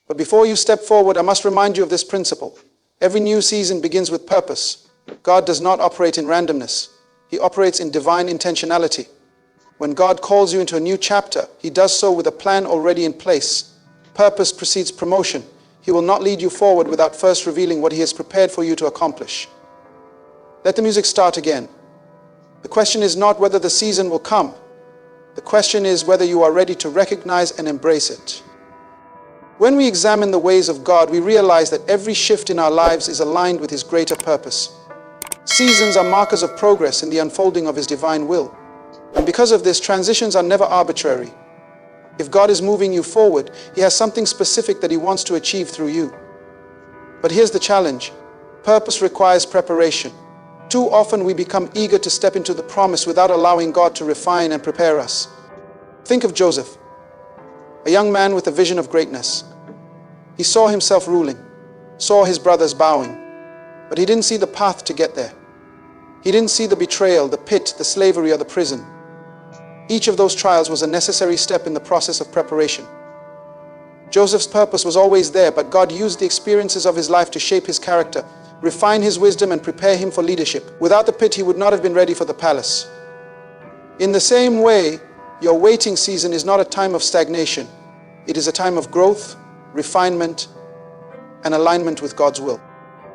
But before you step forward, I must remind you of this principle. Every new season begins with purpose. God does not operate in randomness. He operates in divine intentionality. When God calls you into a new chapter, He does so with a plan already in place. Purpose precedes promotion. He will not lead you forward without first revealing what He has prepared for you to accomplish. Let the music start again. The question is not whether the season will come. The question is whether you are ready to recognize and embrace it. When we examine the ways of God, we realize that every shift in our lives is aligned with His greater purpose. Seasons are markers of progress in the unfolding of His divine will. And because of this, transitions are never arbitrary. If God is moving you forward, He has something specific that He wants to achieve through you. But here's the challenge. Purpose requires preparation. Too often we become eager to step into the promise without allowing God to refine and prepare us. Think of Joseph, a young man with a vision of greatness. He saw himself ruling, saw his brothers bowing, but he didn't see the path to get there. He didn't see the betrayal, the pit, the slavery, or the prison. Each of those trials was a necessary step in the process of preparation. Joseph's purpose was always there, but God used the experiences of his life to shape his character, refine his wisdom, and prepare him for leadership. Without the pit, he would not have been ready for the palace. In the same way, your waiting season is not a time of stagnation. It is a time of growth, refinement, and alignment with God's will.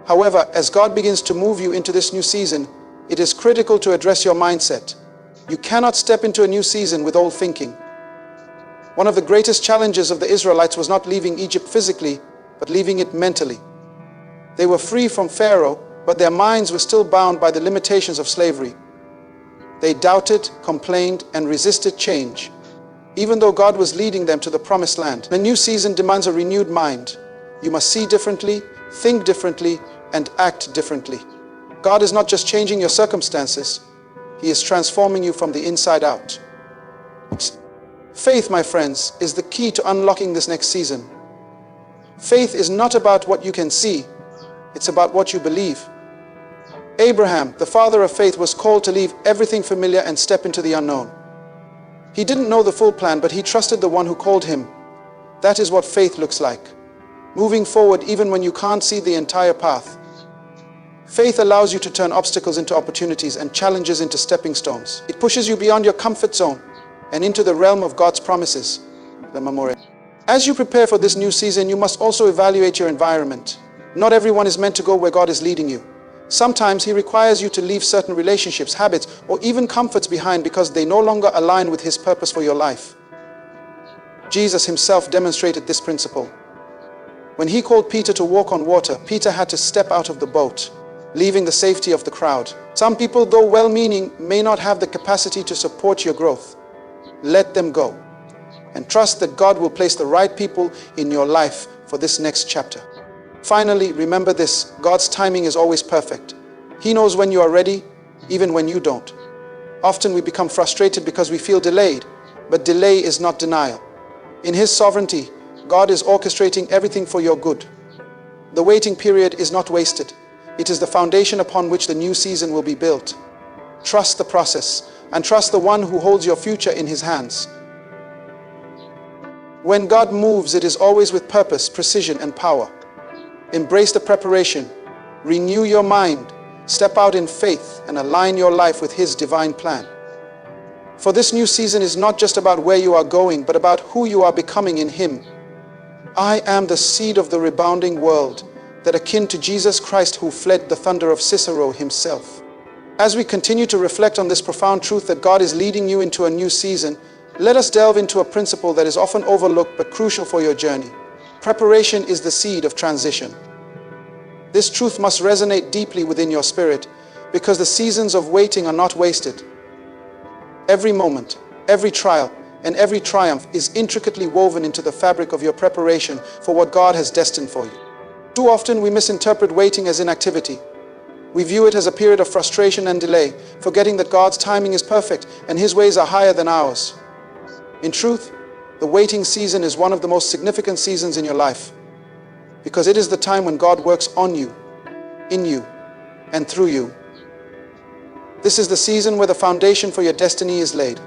However, as God begins to move you into this new season, it is critical to address your mindset. You cannot step into a new season with old thinking. One of the greatest challenges of the Israelites was not leaving Egypt physically, but leaving it mentally. They were free from Pharaoh, but their minds were still bound by the limitations of slavery. They doubted, complained, and resisted change, even though God was leading them to the promised land. The new season demands a renewed mind. You must see differently, think differently, and act differently. God is not just changing your circumstances, He is transforming you from the inside out. Faith, my friends, is the key to unlocking this next season. Faith is not about what you can see, it's about what you believe. Abraham, the father of faith, was called to leave everything familiar and step into the unknown. He didn't know the full plan, but he trusted the one who called him. That is what faith looks like. Moving forward even when you can't see the entire path. Faith allows you to turn obstacles into opportunities and challenges into stepping stones. It pushes you beyond your comfort zone and into the realm of God's promises. As you prepare for this new season, you must also evaluate your environment. Not everyone is meant to go where God is leading you. Sometimes He requires you to leave certain relationships, habits, or even comforts behind because they no longer align with His purpose for your life. Jesus Himself demonstrated this principle. When He called Peter to walk on water, Peter had to step out of the boat, leaving the safety of the crowd. Some people, though well-meaning, may not have the capacity to support your growth. Let them go, and trust that God will place the right people in your life for this next chapter. Finally, remember this: God's timing is always perfect. He knows when you are ready, even when you don't. Often we become frustrated because we feel delayed, but delay is not denial. In His sovereignty, God is orchestrating everything for your good. The waiting period is not wasted. It is the foundation upon which the new season will be built. Trust the process, and trust the one who holds your future in His hands. When God moves, it is always with purpose, precision, and power. Embrace the preparation, renew your mind, step out in faith, and align your life with His divine plan. For this new season is not just about where you are going, but about who you are becoming in Him. I am the seed of the rebounding world, that akin to Jesus Christ, who fled the thunder of Cicero himself. As we continue to reflect on this profound truth that God is leading you into a new season, let us delve into a principle that is often overlooked but crucial for your journey. Preparation is the seed of transition. This truth must resonate deeply within your spirit, because the seasons of waiting are not wasted. Every moment, every trial, and every triumph is intricately woven into the fabric of your preparation for what God has destined for you. Too often we misinterpret waiting as inactivity. We view it as a period of frustration and delay, forgetting that God's timing is perfect and His ways are higher than ours. In truth, the waiting season is one of the most significant seasons in your life, because it is the time when God works on you, in you, and through you. This is the season where the foundation for your destiny is laid.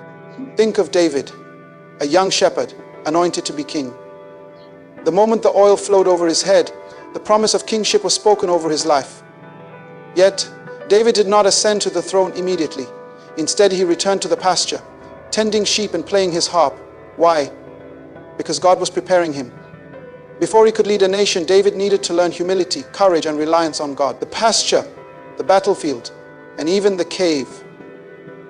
Think of David, a young shepherd anointed to be king. The moment the oil flowed over his head, the promise of kingship was spoken over his life. Yet, David did not ascend to the throne immediately. Instead, he returned to the pasture, tending sheep and playing his harp. Why? Because God was preparing him. Before he could lead a nation, David needed to learn humility, courage, and reliance on God. The pasture, the battlefield, and even the cave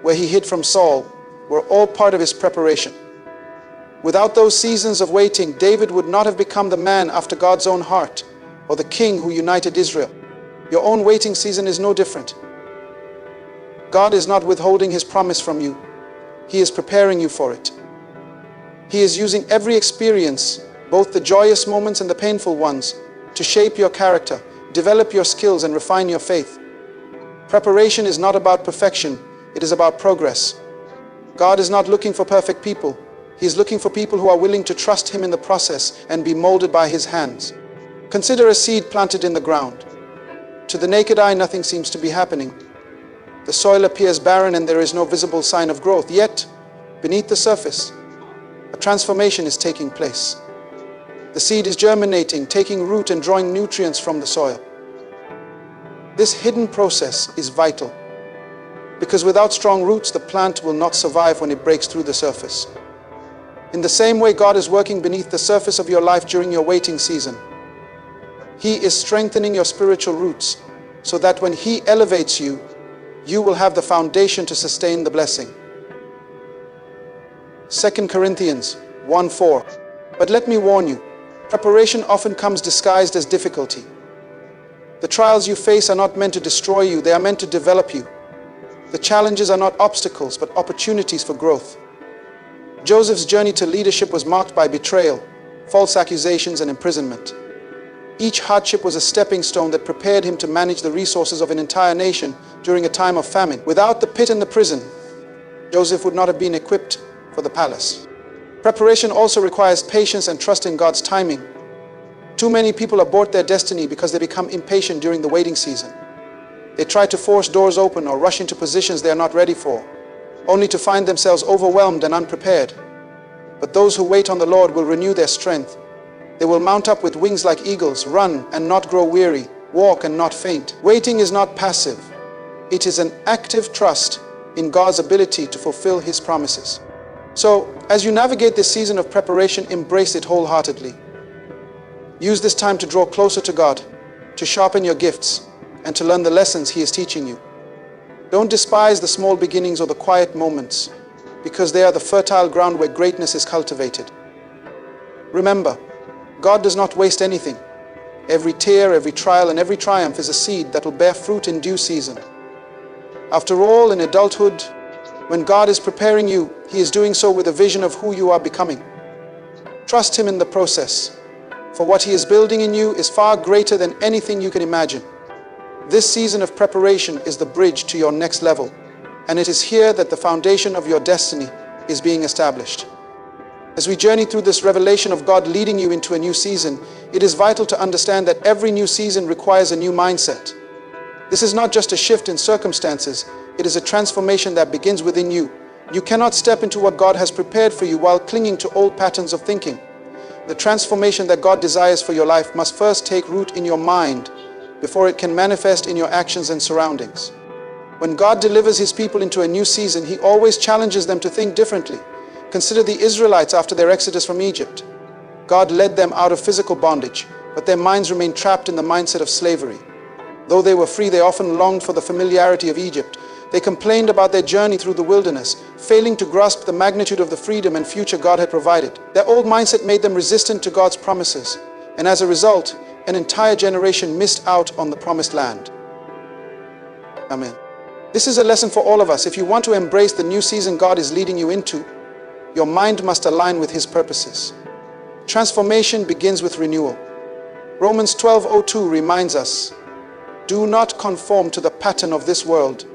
where he hid from Saul were all part of his preparation. Without those seasons of waiting, David would not have become the man after God's own heart, or the king who united Israel. Your own waiting season is no different. God is not withholding his promise from you. He is preparing you for it. He is using every experience, both the joyous moments and the painful ones, to shape your character, develop your skills, and refine your faith. Preparation is not about perfection, it is about progress. God is not looking for perfect people. He is looking for people who are willing to trust him in the process and be molded by his hands. Consider a seed planted in the ground. To the naked eye, nothing seems to be happening. The soil appears barren and there is no visible sign of growth. Yet, beneath the surface, a transformation is taking place. The seed is germinating, taking root and drawing nutrients from the soil. This hidden process is vital, because without strong roots, the plant will not survive when it breaks through the surface. In the same way, God is working beneath the surface of your life during your waiting season. He is strengthening your spiritual roots so that when he elevates you, you will have the foundation to sustain the blessing. 2 Corinthians 1:4. But let me warn you, preparation often comes disguised as difficulty. The trials you face are not meant to destroy you, they are meant to develop you. The challenges are not obstacles, but opportunities for growth. Joseph's journey to leadership was marked by betrayal, false accusations, and imprisonment. Each hardship was a stepping stone that prepared him to manage the resources of an entire nation during a time of famine. Without the pit and the prison, Joseph would not have been equipped for the palace. Preparation also requires patience and trust in God's timing. Too many people abort their destiny because they become impatient during the waiting season. They try to force doors open or rush into positions they are not ready for, only to find themselves overwhelmed and unprepared. But those who wait on the Lord will renew their strength. They will mount up with wings like eagles, run and not grow weary, walk and not faint. Waiting is not passive. It is an active trust in God's ability to fulfill his promises. So, as you navigate this season of preparation, embrace it wholeheartedly. Use this time to draw closer to God, to sharpen your gifts, and to learn the lessons he is teaching you. Don't despise the small beginnings or the quiet moments, because they are the fertile ground where greatness is cultivated. Remember, God does not waste anything. Every tear, every trial, and every triumph is a seed that will bear fruit in due season. After all, in adulthood, when God is preparing you, he is doing so with a vision of who you are becoming. Trust him in the process, for what he is building in you is far greater than anything you can imagine. This season of preparation is the bridge to your next level, and it is here that the foundation of your destiny is being established. As we journey through this revelation of God leading you into a new season, it is vital to understand that every new season requires a new mindset. This is not just a shift in circumstances, it is a transformation that begins within you. You cannot step into what God has prepared for you while clinging to old patterns of thinking. The transformation that God desires for your life must first take root in your mind before it can manifest in your actions and surroundings. When God delivers his people into a new season, he always challenges them to think differently. Consider the Israelites after their exodus from Egypt. God led them out of physical bondage, but their minds remained trapped in the mindset of slavery. Though they were free, they often longed for the familiarity of Egypt. They complained about their journey through the wilderness, failing to grasp the magnitude of the freedom and future God had provided. Their old mindset made them resistant to God's promises, and as a result, an entire generation missed out on the promised land. Amen. This is a lesson for all of us. If you want to embrace the new season God is leading you into, your mind must align with his purposes. Transformation begins with renewal. Romans 12:02 reminds us, "Do not conform to the pattern of this world,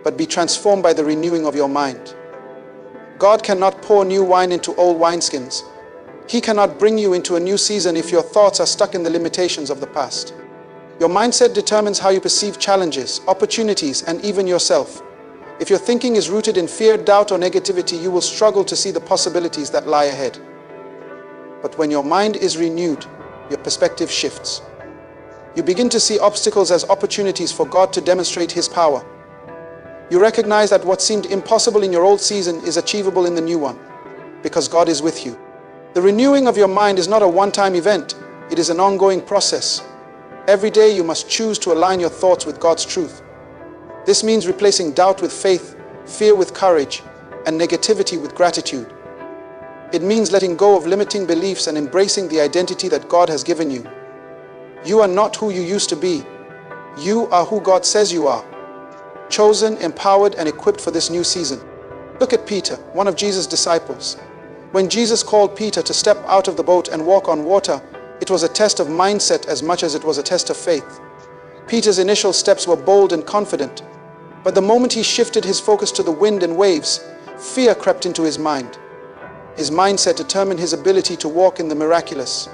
but be transformed by the renewing of your mind." God cannot pour new wine into old wineskins. He cannot bring you into a new season if your thoughts are stuck in the limitations of the past. Your mindset determines how you perceive challenges, opportunities, and even yourself. If your thinking is rooted in fear, doubt, or negativity, you will struggle to see the possibilities that lie ahead. But when your mind is renewed, your perspective shifts. You begin to see obstacles as opportunities for God to demonstrate His power. You recognize that what seemed impossible in your old season is achievable in the new one, because God is with you. The renewing of your mind is not a one-time event. It is an ongoing process. Every day you must choose to align your thoughts with God's truth. This means replacing doubt with faith, fear with courage, and negativity with gratitude. It means letting go of limiting beliefs and embracing the identity that God has given you. You are not who you used to be. You are who God says you are. Chosen, empowered, and equipped for this new season. Look at Peter, one of Jesus' disciples. When Jesus called Peter to step out of the boat and walk on water, it was a test of mindset as much as it was a test of faith. Peter's initial steps were bold and confident, but the moment he shifted his focus to the wind and waves, fear crept into his mind. His mindset determined his ability to walk in the miraculous.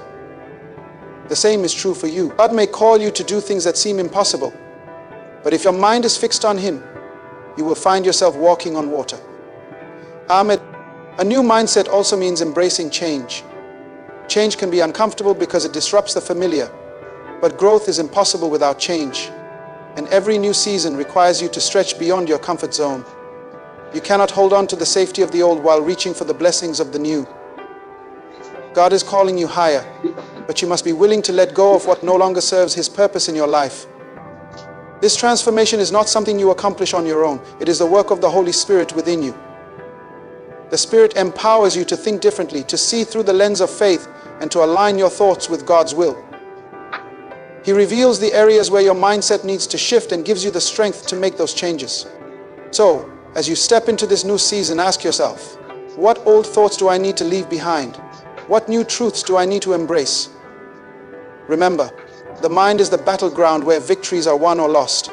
The same is true for you. God may call you to do things that seem impossible, but if your mind is fixed on Him, you will find yourself walking on water. Ahmed, a new mindset also means embracing change. Change can be uncomfortable because it disrupts the familiar, but growth is impossible without change, and every new season requires you to stretch beyond your comfort zone. You cannot hold on to the safety of the old while reaching for the blessings of the new. God is calling you higher, but you must be willing to let go of what no longer serves His purpose in your life. This transformation is not something you accomplish on your own. It is the work of the Holy Spirit within you. The Spirit empowers you to think differently, to see through the lens of faith, and to align your thoughts with God's will. He reveals the areas where your mindset needs to shift and gives you the strength to make those changes. So, as you step into this new season, ask yourself, what old thoughts do I need to leave behind? What new truths do I need to embrace? Remember, the mind is the battleground where victories are won or lost.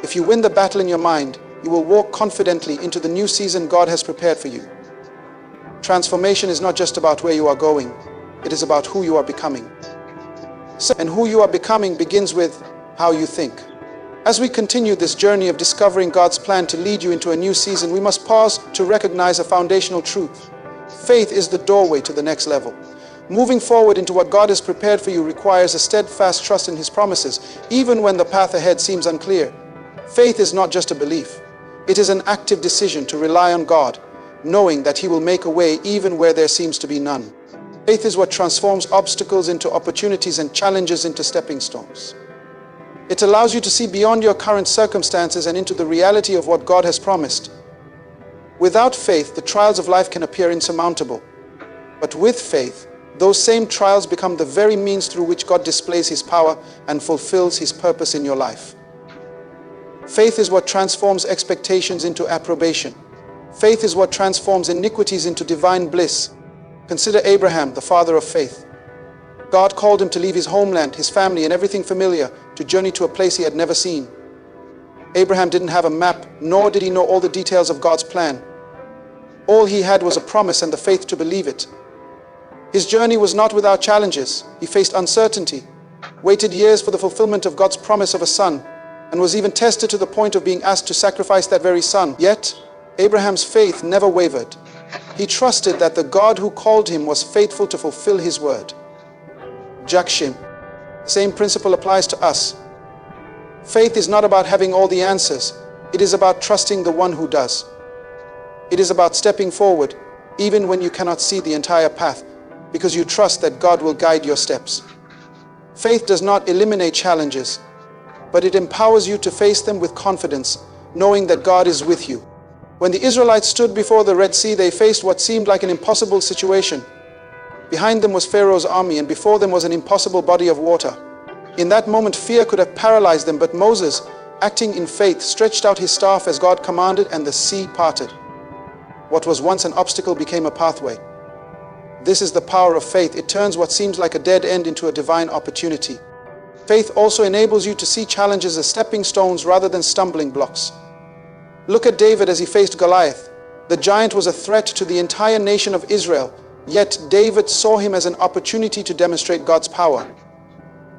If you win the battle in your mind, you will walk confidently into the new season God has prepared for you. Transformation is not just about where you are going, it is about who you are becoming. And who you are becoming begins with how you think. As we continue this journey of discovering God's plan to lead you into a new season, we must pause to recognize a foundational truth. Faith is the doorway to the next level. Moving forward into what God has prepared for you requires a steadfast trust in His promises, even when the path ahead seems unclear. Faith is not just a belief. It is an active decision to rely on God, knowing that He will make a way even where there seems to be none. Faith is what transforms obstacles into opportunities and challenges into stepping stones. It allows you to see beyond your current circumstances and into the reality of what God has promised. Without faith, the trials of life can appear insurmountable. But with faith, those same trials become the very means through which God displays His power and fulfills His purpose in your life. Faith is what transforms expectations into approbation. Faith is what transforms iniquities into divine bliss. Consider Abraham, the father of faith. God called him to leave his homeland, his family, and everything familiar to journey to a place he had never seen. Abraham didn't have a map, nor did he know all the details of God's plan. All he had was a promise and the faith to believe it. His journey was not without challenges. He faced uncertainty, waited years for the fulfillment of God's promise of a son, and was even tested to the point of being asked to sacrifice that very son. Yet, Abraham's faith never wavered. He trusted that the God who called him was faithful to fulfill His word. Jakshim. The same principle applies to us. Faith is not about having all the answers. It is about trusting the one who does. It is about stepping forward, even when you cannot see the entire path, because you trust that God will guide your steps. Faith does not eliminate challenges, but it empowers you to face them with confidence, knowing that God is with you. When the Israelites stood before the Red Sea, they faced what seemed like an impossible situation. Behind them was Pharaoh's army, and before them was an impossible body of water. In that moment, fear could have paralyzed them, but Moses, acting in faith, stretched out his staff as God commanded, and the sea parted. What was once an obstacle became a pathway. This is the power of faith. It turns what seems like a dead end into a divine opportunity. Faith also enables you to see challenges as stepping stones rather than stumbling blocks. Look at David as he faced Goliath. The giant was a threat to the entire nation of Israel, yet David saw him as an opportunity to demonstrate God's power.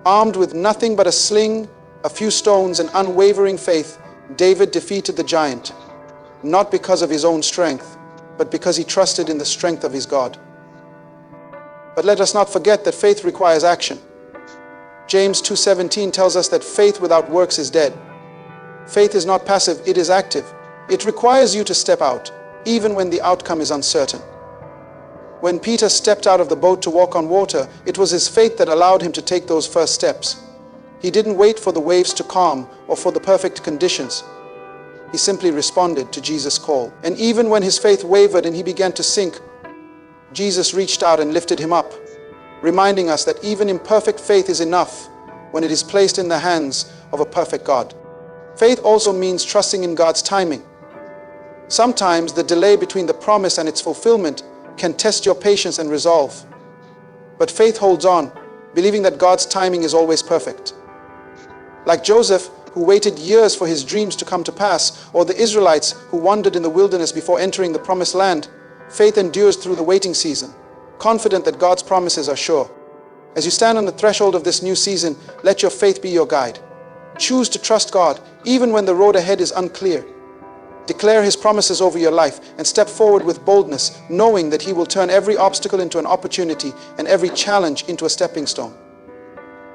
Armed with nothing but a sling, a few stones, and unwavering faith, David defeated the giant, not because of his own strength, but because he trusted in the strength of his God. But let us not forget that faith requires action. James 2:17 tells us that faith without works is dead. Faith is not passive, it is active. It requires you to step out, even when the outcome is uncertain. When Peter stepped out of the boat to walk on water, it was his faith that allowed him to take those first steps. He didn't wait for the waves to calm or for the perfect conditions. He simply responded to Jesus' call. And even when his faith wavered and he began to sink, Jesus reached out and lifted him up, reminding us that even imperfect faith is enough when it is placed in the hands of a perfect God. Faith also means trusting in God's timing. Sometimes the delay between the promise and its fulfillment can test your patience and resolve. But faith holds on, believing that God's timing is always perfect. Like Joseph, who waited years for his dreams to come to pass, or the Israelites who wandered in the wilderness before entering the promised land, faith endures through the waiting season, confident that God's promises are sure. As you stand on the threshold of this new season, let your faith be your guide. Choose to trust God, even when the road ahead is unclear. Declare His promises over your life and step forward with boldness, knowing that He will turn every obstacle into an opportunity and every challenge into a stepping stone.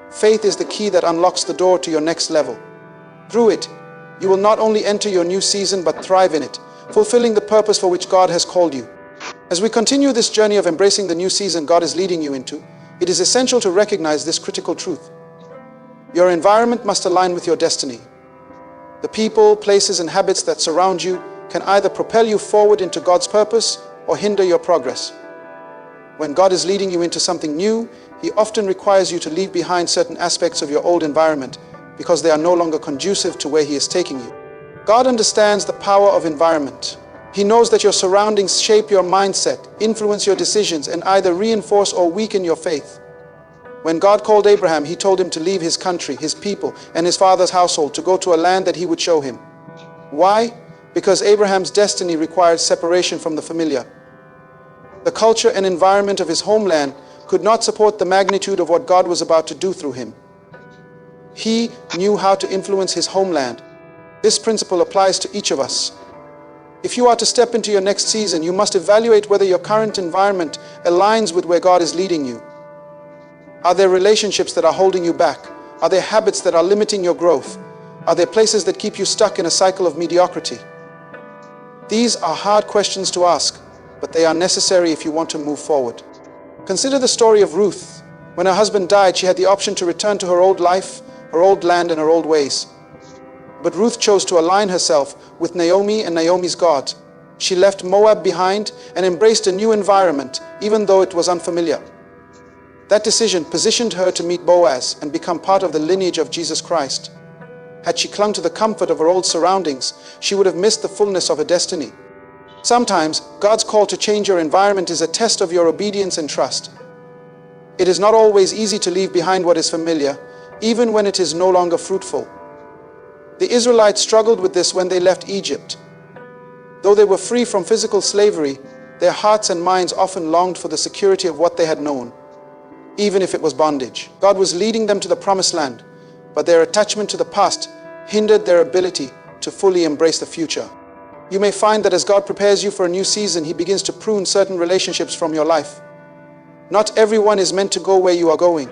Faith is the key that unlocks the door to your next level. Through it, you will not only enter your new season but thrive in it, fulfilling the purpose for which God has called you. As we continue this journey of embracing the new season God is leading you into, it is essential to recognize this critical truth. Your environment must align with your destiny. The people, places, and habits that surround you can either propel you forward into God's purpose or hinder your progress. When God is leading you into something new, He often requires you to leave behind certain aspects of your old environment because they are no longer conducive to where He is taking you. God understands the power of environment. He knows that your surroundings shape your mindset, influence your decisions, and either reinforce or weaken your faith. When God called Abraham, He told him to leave his country, his people, and his father's household to go to a land that He would show him. Why? Because Abraham's destiny required separation from the familiar. The culture and environment of his homeland could not support the magnitude of what God was about to do through him. He knew how to influence his homeland. This principle applies to each of us. If you are to step into your next season, you must evaluate whether your current environment aligns with where God is leading you. Are there relationships that are holding you back? Are there habits that are limiting your growth? Are there places that keep you stuck in a cycle of mediocrity? These are hard questions to ask, but they are necessary if you want to move forward. Consider the story of Ruth. When her husband died, she had the option to return to her old life, her old land, and her old ways. But Ruth chose to align herself with Naomi and Naomi's God. She left Moab behind and embraced a new environment, even though it was unfamiliar. That decision positioned her to meet Boaz and become part of the lineage of Jesus Christ. Had she clung to the comfort of her old surroundings, she would have missed the fullness of her destiny. Sometimes, God's call to change your environment is a test of your obedience and trust. It is not always easy to leave behind what is familiar, even when it is no longer fruitful. The Israelites struggled with this when they left Egypt. Though they were free from physical slavery, their hearts and minds often longed for the security of what they had known, even if it was bondage. God was leading them to the promised land, but their attachment to the past hindered their ability to fully embrace the future. You may find that as God prepares you for a new season, He begins to prune certain relationships from your life. Not everyone is meant to go where you are going.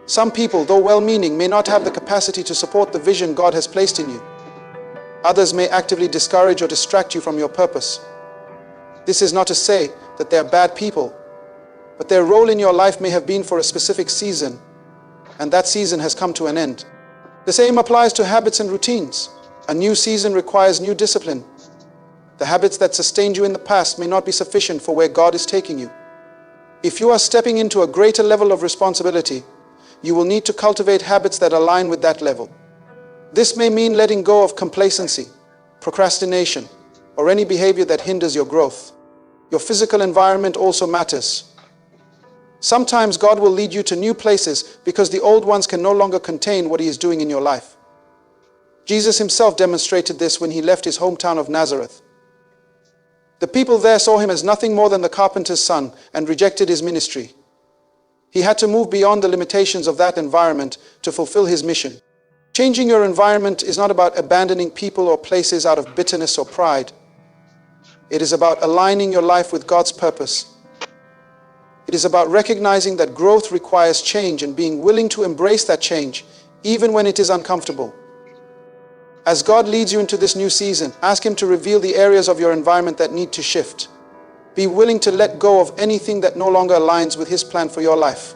Some people, though well-meaning, may not have the capacity to support the vision God has placed in you. Others may actively discourage or distract you from your purpose. This is not to say that they are bad people, but their role in your life may have been for a specific season, and that season has come to an end. The same applies to habits and routines. A new season requires new discipline. The habits that sustained you in the past may not be sufficient for where God is taking you. If you are stepping into a greater level of responsibility, you will need to cultivate habits that align with that level. This may mean letting go of complacency, procrastination, or any behavior that hinders your growth. Your physical environment also matters. Sometimes God will lead you to new places because the old ones can no longer contain what He is doing in your life. Jesus Himself demonstrated this when He left His hometown of Nazareth. The people there saw Him as nothing more than the carpenter's son and rejected His ministry. He had to move beyond the limitations of that environment to fulfill His mission. Changing your environment is not about abandoning people or places out of bitterness or pride. It is about aligning your life with God's purpose. It is about recognizing that growth requires change and being willing to embrace that change, even when it is uncomfortable. As God leads you into this new season, ask Him to reveal the areas of your environment that need to shift. Be willing to let go of anything that no longer aligns with His plan for your life.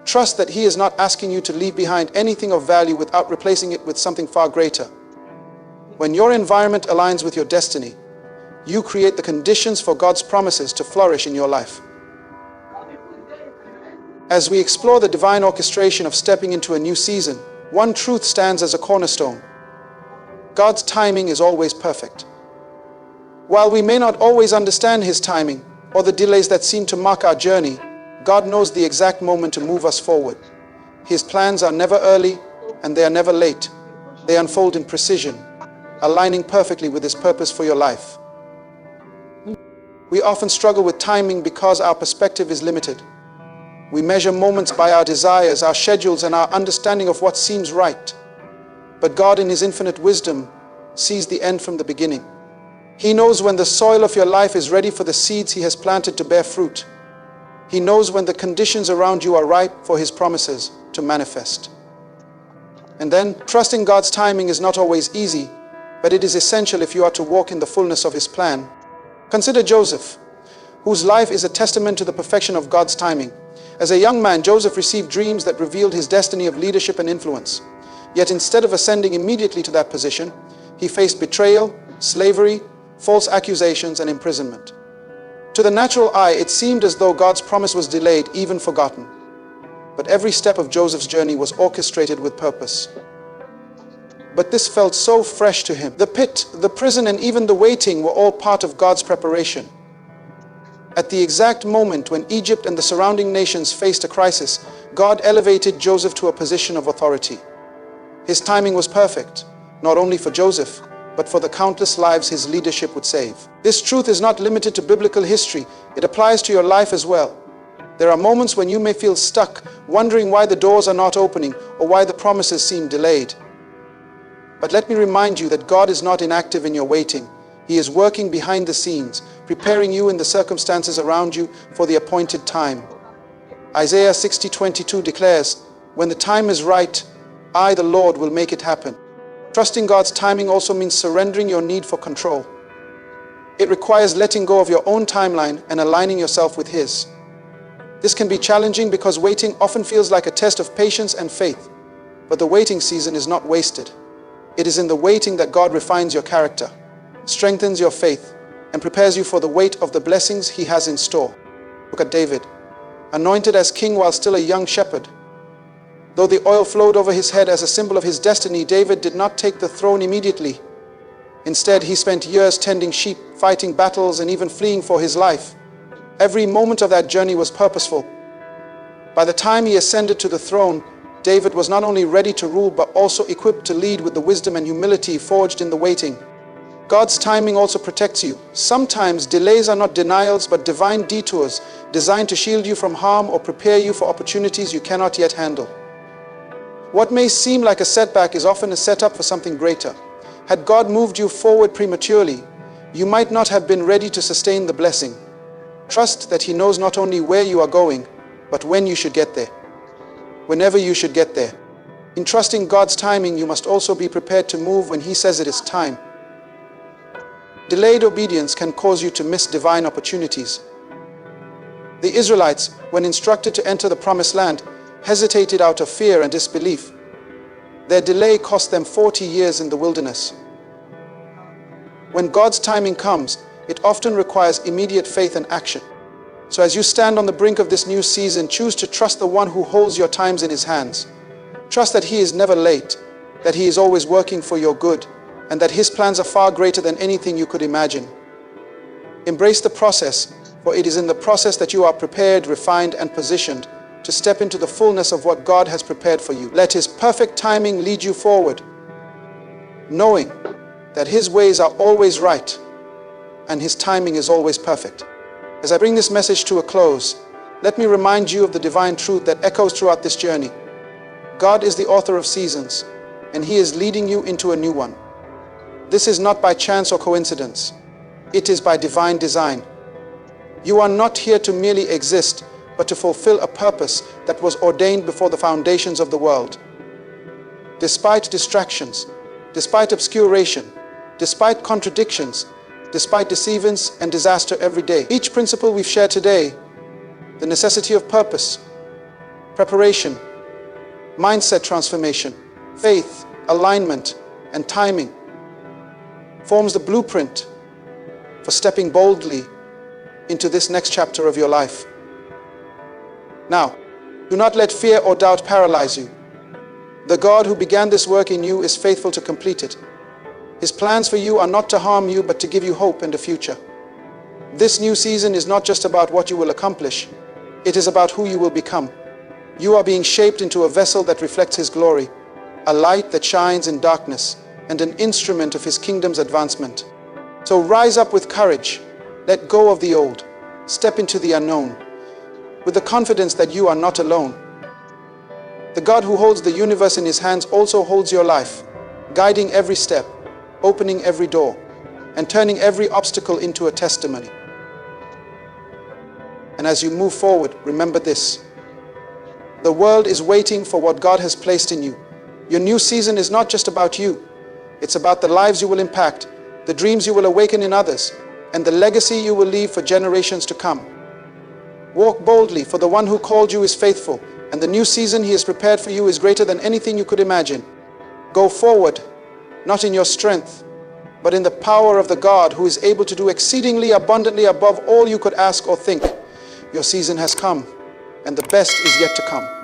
Trust that He is not asking you to leave behind anything of value without replacing it with something far greater. When your environment aligns with your destiny, you create the conditions for God's promises to flourish in your life. As we explore the divine orchestration of stepping into a new season, one truth stands as a cornerstone. God's timing is always perfect. While we may not always understand His timing or the delays that seem to mark our journey, God knows the exact moment to move us forward. His plans are never early and they are never late. They unfold in precision, aligning perfectly with His purpose for your life. We often struggle with timing because our perspective is limited. We measure moments by our desires, our schedules, and our understanding of what seems right. But God, in His infinite wisdom, sees the end from the beginning. He knows when the soil of your life is ready for the seeds He has planted to bear fruit. He knows when the conditions around you are ripe for His promises to manifest. And then, trusting God's timing is not always easy, but it is essential if you are to walk in the fullness of His plan. Consider Joseph, whose life is a testament to the perfection of God's timing. As a young man, Joseph received dreams that revealed his destiny of leadership and influence. Yet instead of ascending immediately to that position, he faced betrayal, slavery, false accusations, and imprisonment. To the natural eye, it seemed as though God's promise was delayed, even forgotten. But every step of Joseph's journey was orchestrated with purpose. But this felt so fresh to him. The pit, the prison, and even the waiting were all part of God's preparation. At the exact moment when Egypt and the surrounding nations faced a crisis, God elevated Joseph to a position of authority. His timing was perfect, not only for Joseph, but for the countless lives his leadership would save. This truth is not limited to biblical history. It applies to your life as well. There are moments when you may feel stuck, wondering why the doors are not opening or why the promises seem delayed. But let me remind you that God is not inactive in your waiting. He is working behind the scenes, preparing you in the circumstances around you for the appointed time. Isaiah 60:22 declares, "When the time is right, I, the Lord, will make it happen." Trusting God's timing also means surrendering your need for control. It requires letting go of your own timeline and aligning yourself with His. This can be challenging because waiting often feels like a test of patience and faith, but the waiting season is not wasted. It is in the waiting that God refines your character, strengthens your faith, and prepares you for the weight of the blessings He has in store. Look at David, anointed as king while still a young shepherd. Though the oil flowed over his head as a symbol of his destiny, David did not take the throne immediately. Instead, he spent years tending sheep, fighting battles, and even fleeing for his life. Every moment of that journey was purposeful. By the time he ascended to the throne, David was not only ready to rule, but also equipped to lead with the wisdom and humility forged in the waiting. God's timing also protects you. Sometimes delays are not denials, but divine detours designed to shield you from harm or prepare you for opportunities you cannot yet handle. What may seem like a setback is often a setup for something greater. Had God moved you forward prematurely, you might not have been ready to sustain the blessing. Trust that He knows not only where you are going, but when you should get there. Whenever you should get there. In trusting God's timing, you must also be prepared to move when He says it is time. Delayed obedience can cause you to miss divine opportunities. The Israelites, when instructed to enter the promised land, hesitated out of fear and disbelief. Their delay cost them 40 years in the wilderness. When God's timing comes, it often requires immediate faith and action. So as you stand on the brink of this new season, choose to trust the one who holds your times in His hands. Trust that He is never late, that He is always working for your good, and that His plans are far greater than anything you could imagine. Embrace the process, for it is in the process that you are prepared, refined, and positioned to step into the fullness of what God has prepared for you. Let His perfect timing lead you forward, knowing that His ways are always right and His timing is always perfect. As I bring this message to a close, let me remind you of the divine truth that echoes throughout this journey. God is the author of seasons, and He is leading you into a new one. This is not by chance or coincidence. It is by divine design. You are not here to merely exist, but to fulfill a purpose that was ordained before the foundations of the world. Despite distractions, despite obscuration, despite contradictions, despite deceivance and disaster every day, each principle we've shared today, the necessity of purpose, preparation, mindset transformation, faith, alignment, and timing, forms the blueprint for stepping boldly into this next chapter of your life. Now, do not let fear or doubt paralyze you. The God who began this work in you is faithful to complete it. His plans for you are not to harm you, but to give you hope and a future. This new season is not just about what you will accomplish. It is about who you will become. You are being shaped into a vessel that reflects His glory, a light that shines in darkness, and an instrument of His kingdom's advancement. So rise up with courage, let go of the old, step into the unknown, with the confidence that you are not alone. The God who holds the universe in His hands also holds your life, guiding every step, opening every door, and turning every obstacle into a testimony. And as you move forward, remember this: the world is waiting for what God has placed in you. Your new season is not just about you. It's about the lives you will impact, the dreams you will awaken in others, and the legacy you will leave for generations to come. Walk boldly, for the one who called you is faithful, and the new season He has prepared for you is greater than anything you could imagine. Go forward, not in your strength, but in the power of the God who is able to do exceedingly abundantly above all you could ask or think. Your season has come, and the best is yet to come.